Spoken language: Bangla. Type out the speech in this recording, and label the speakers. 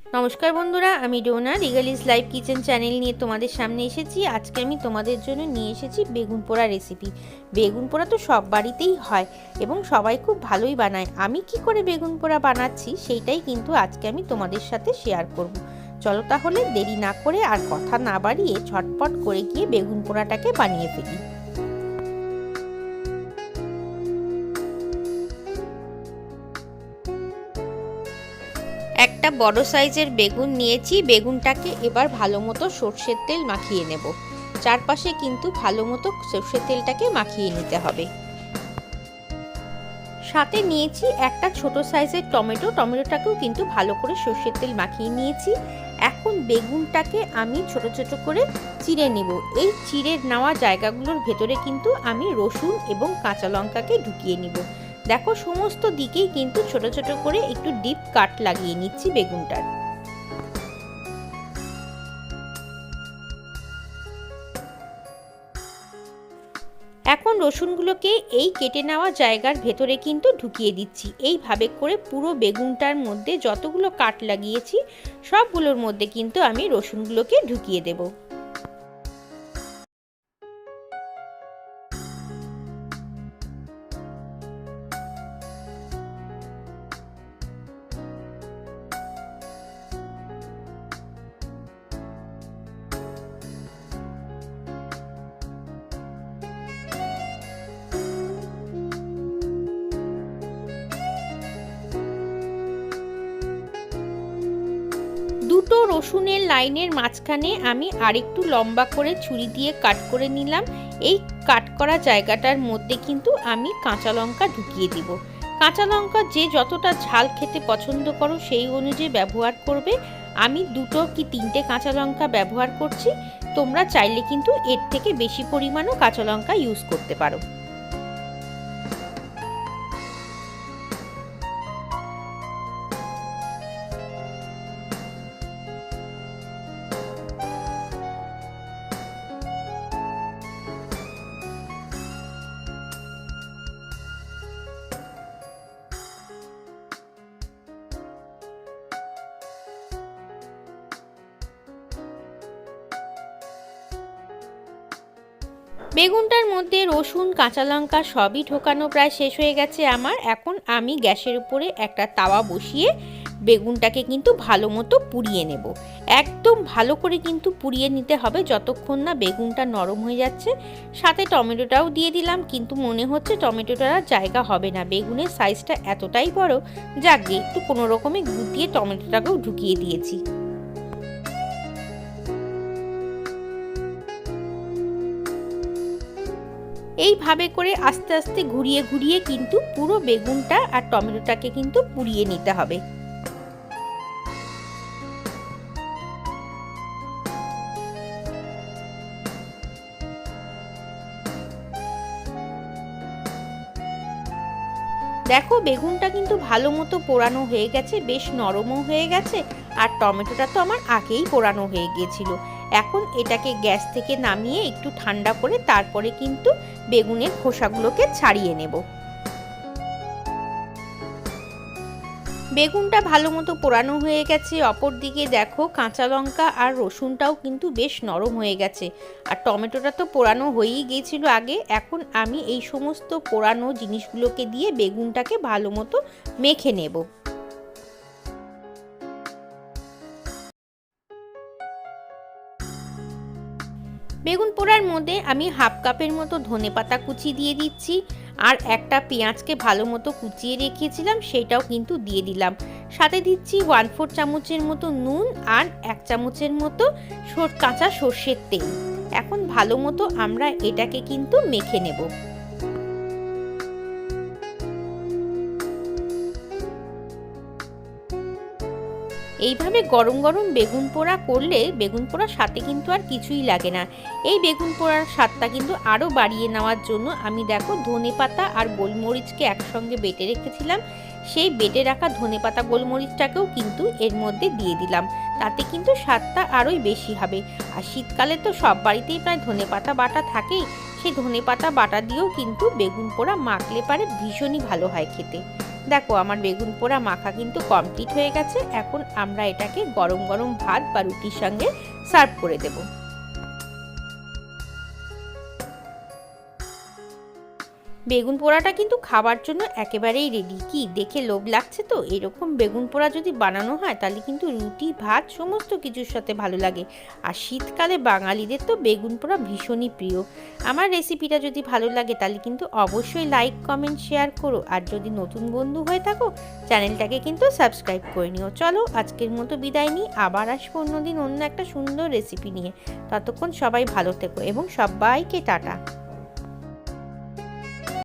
Speaker 1: নমস্কার বন্ধুরা, আমি ডোনা রিগালিস লাইভ কিচেন চ্যানেল নিয়ে তোমাদের সামনে এসেছি। আজকে আমি তোমাদের জন্য নিয়ে এসেছি বেগুন পোড়া রেসিপি। বেগুন পোড়া তো সব বাড়িতেই হয় এবং সবাই খুব ভালোই বানায়। আমি কি করে বেগুন পোড়া বানাচ্ছি সেইটাই কিন্তু আজকে আমি তোমাদের সাথে শেয়ার করব। চলো তাহলে দেরি না করে আর কথা না বাড়িয়ে ঝটপট করে গিয়ে বেগুন পোড়াটাকে বানিয়ে ফেলি। একটা বড় সাইজের বেগুন নিয়েছি। বেগুনটাকে এবার ভালো মতো সর্ষের তেল মাখিয়ে নেব। চারপাশে কিন্তু ভালো মতো সর্ষের তেলটাকে মাখিয়ে নিতে হবে। সাথে নিয়েছি একটা ছোট সাইজের টমেটোটাকেও কিন্তু ভালো করে সর্ষের তেল মাখিয়ে নিয়েছি। এখন বেগুনটাকে আমি ছোট ছোট করে চিড়ে নেব। এই চিড়ে নেওয়া জায়গাগুলোর ভেতরে কিন্তু আমি রসুন এবং কাঁচা লঙ্কাকে ঢুকিয়ে নিব। দেখো সমস্ত দিকেই কিন্তু ছোট ছোট করে একটু ডিপ কাট লাগিয়ে নিচ্ছি বেগুনটার। এখন রসুনগুলোকে এই কেটে নেওয়া জায়গার ভেতরে কিন্তু ঢুকিয়ে দিচ্ছি। এইভাবে করে পুরো বেগুনটার মধ্যে যতগুলো কাট লাগিয়েছি সবগুলোর মধ্যে কিন্তু আমি রসুনগুলোকে ঢুকিয়ে দেব। দুটো রসুনের লাইনের মাঝখানে আমি আরেকটু লম্বা করে ছুরি দিয়ে কাট করে নিলাম। এই কাট করা জায়গাটার মধ্যে কিন্তু আমি কাঁচা লঙ্কা ঢুকিয়ে দিব। কাঁচা লঙ্কা যে যতটা ঝাল খেতে পছন্দ করো সেই অনুযায়ী ব্যবহার করবে। আমি 2 কি 3টে কাঁচা লঙ্কা ব্যবহার করছি। তোমরা চাইলে কিন্তু এর থেকে বেশি পরিমাণও কাঁচা লঙ্কা ইউজ করতে পারো। বেগুনটার মধ্যে রসুন কাঁচা লঙ্কা সবই ঢোকানো প্রায় শেষ হয়ে গেছে আমার। এখন আমি গ্যাসের উপরে একটা তাওয়া বসিয়ে বেগুনটাকে কিন্তু ভালো মতো পুড়িয়ে নেব। একদম ভালো করে কিন্তু পুড়িয়ে নিতে হবে যতক্ষণ না বেগুনটা নরম হয়ে যাচ্ছে। সাথে টমেটোটাও দিয়ে দিলাম, কিন্তু মনে হচ্ছে টমেটোটার জায়গা হবে না, বেগুনের সাইজটা এতটাই বড়। যাকে একটু কোনো রকমে গুটিয়ে টমেটোটাকেও ঢুকিয়ে দিয়েছি। এইভাবে করে আস্তে আস্তে ঘুরিয়ে ঘুরিয়ে কিন্তু পুরো বেগুনটা আর টমেটোটাকে কিন্তু পুড়িয়ে নিতে হবে। দেখো বেগুনটা কিন্তু ভালো মতো পোড়ানো হয়ে গেছে, বেশ নরমও হয়ে গেছে, আর টমেটোটা তো আমার আগেই পোড়ানো হয়ে গিয়েছিল। এখন এটাকে গ্যাস থেকে নামিয়ে একটু ঠান্ডা করে তারপরে কিন্তু বেগুনের খোসাগুলোকে ছাড়িয়ে নেব। বেগুনটা ভালো মতো পোড়ানো হয়ে গেছে। অপর দিকে দেখো কাঁচা লঙ্কা আর রসুনটাও কিন্তু বেশ নরম হয়ে গেছে, আর টমেটোটা তো পোড়ানো হয়েই গিয়েছিল আগে। এখন আমি এই সমস্ত পোড়ানো জিনিসগুলোকে দিয়ে বেগুনটাকে ভালো মতো মেখে নেব। বেগুন পোড়ার মধ্যে আমি হাফ কাপের মতো ধনেপাতা কুচি দিয়ে দিচ্ছি, আর একটা পেঁয়াজকে ভালো মতো কুচিয়ে রেখেছিলাম সেটাও কিন্তু দিয়ে দিলাম। সাথে দিচ্ছি 1/4 চামচের মতো নুন আর 1 চামচের মতো কাঁচা সর্ষের তেল। এখন ভালো মতো আমরা এটাকে কিন্তু মেখে নেব। এইভাবে গরম গরম বেগুন পোড়া করলে বেগুন পোড়ার সাথে কিন্তু আর কিছুই লাগে না। এই বেগুন পোড়ার স্বাদটা কিন্তু আরও বাড়িয়ে নেওয়ার জন্য আমি দেখো ধনেপাতা আর গোলমরিচকে একসঙ্গে বেটে রেখেছিলাম। সেই বেটে রাখা ধনেপাতা গোলমরিচটাকেও কিন্তু এর মধ্যে দিয়ে দিলাম। তাতে কিন্তু স্বাদটা আরোই বেশি হবে। আর শীতকালে তো সব বাড়িতেই প্রায় ধনেপাতা বাটা থাকেই। সেই ধনেপাতা বাটা দিয়েও কিন্তু বেগুন পোড়া মাখলে পারে ভীষণই ভালো হয় খেতে। দেখো আমার বেগুন পোড়া মাখা কিন্তু কমপ্লিট হয়ে গেছে। এখন আমরা এটাকে গরম গরম ভাত বা রুটির সঙ্গে সার্ভ করে দেবো। বেগুন পোড়াটা কিন্তু খাবার জন্য একেবারেই রেডি। কি দেখে লোভ লাগছে তো? এরকম বেগুন পোড়া যদি বানানো হয় তাহলে কিন্তু রুটি ভাত সমস্ত কিছুর সাথে ভালো লাগে। আর শীতকালে বাঙালিদের তো বেগুন পোড়া ভীষণই প্রিয়। আমার রেসিপিটা যদি ভালো লাগে তাহলে কিন্তু অবশ্যই লাইক কমেন্ট শেয়ার করো। আর যদি নতুন বন্ধু হয়ে থাকো চ্যানেলটাকে কিন্তু সাবস্ক্রাইব করে নিও। চলো আজকের মতো বিদায় নিই, আবার আসবো অন্যদিন অন্য একটা সুন্দর রেসিপি নিয়ে। ততক্ষণ সবাই ভালো থেকো এবং সবাইকে টাটা।